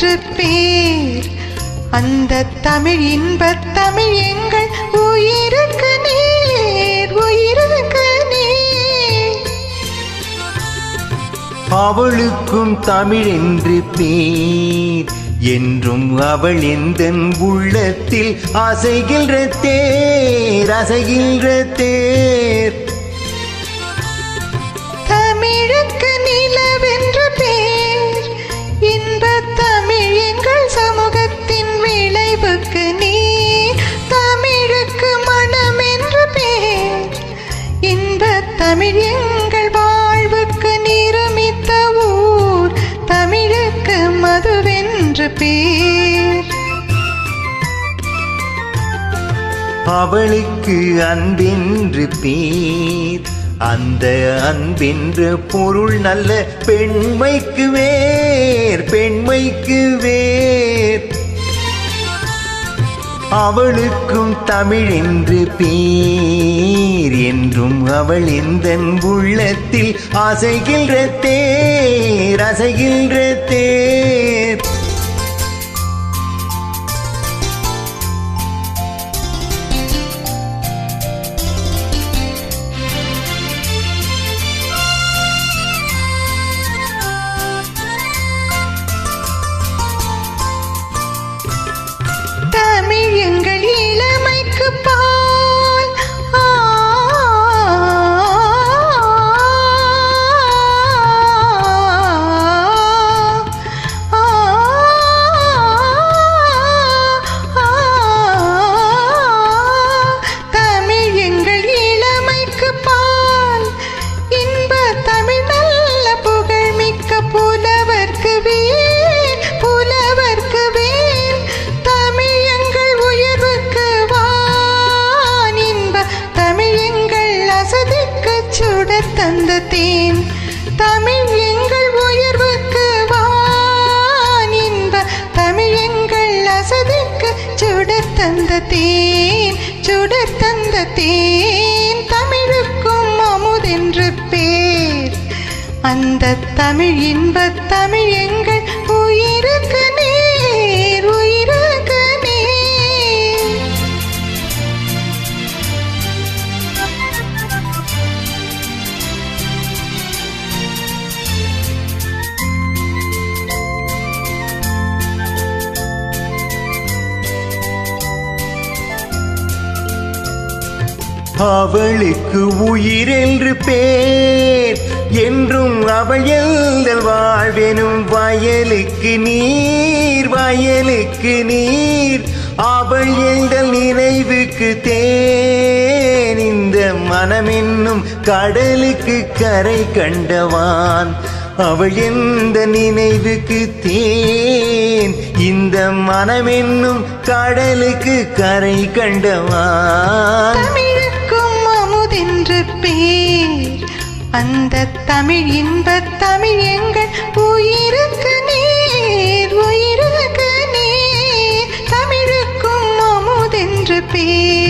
அமுதென்று பேர். அந்த தமிழ் இன்பத் தமிழ் எங்கள் உயிருக்கு நேர், உயிருக்கு நேர். அவளுக்கும் தமிழ் என்று பேர், என்றும் அவள் எந்தன் உள்ளத்தில் அசைகின்ற தேர், அசைகின்ற தேர். தமிழுக்கு நிலவென்று பேர், இன்பத் தமிழ் எங்கள் சமூகத்தின் விளைவுக்கு நீர். தமிழுக்கு மனம் என்று பேர், இன்பத் தமிழ் எங்கள் வாழ்வுக்கு நிருமித்த ஊர். தமிழுக்கு மதுவென்று பேர். அவளுக்கு அன்பென்று பேர், அந்த அன்பென்ற பொருள் நல்ல பெண்மைக்கு வேர், பெண்மைக்கு வேர். அவளுக்கும் தமிழ் என்று பேர், என்றும் அவள் எந்தன் உள்ளத்தில் அசைகின்ற தேர், அசைகின்ற தேர். தமிழ் எங்கள் இளமைக்கு பால், தமிழ் எங்கள் இளமைக்கு பால். இன்ப தமிழ் நல்ல புகழ்மிக்க புலவர்க்கு வேல், புலவர்க்கு வேல். தமிழ் எங்கள் உயர்வுக்கு வான், இன்ப தமிழ் எங்கள் அசதிக்கு சுடர் தந்த தேன். தமிழ் எங்கள் உயர்வுக்கு வான், இன்ப தமிழ் எங்கள் அசதிக்கு சுடர் தந்த தேன், சுடர் தந்த தேன். தமிழுக்கும் அமுதென்று பேர், அந்த தமிழ் இன்பத் தமிழ் எங்கள் உயிருக்கு நேர், உயிருக்கு நேர். அவளுக்கு உயிர் என்று பேர், என்றும் அவள் எங்கள் வாழ்வெனும் வயலுக்கு நீர், வயலுக்கு நீர். அவள் எங்கள் நினைவுக்கு தேன், இந்த மனமென்னும் கடலுக்கு கரை கண்டவான். அவள் எந்த நினைவுக்கு தேன், இந்த மனமென்னும் கடலுக்கு கரை கண்டவான். தமிழுக்கும் அமுதென்று பேர், அந்த தமிழ் இன்பத் தமிழ் எங்கள் உயிருக்கு நேர், உயிருக்கு நேர். தமிழுக்கும் அமுதென்று பேர்.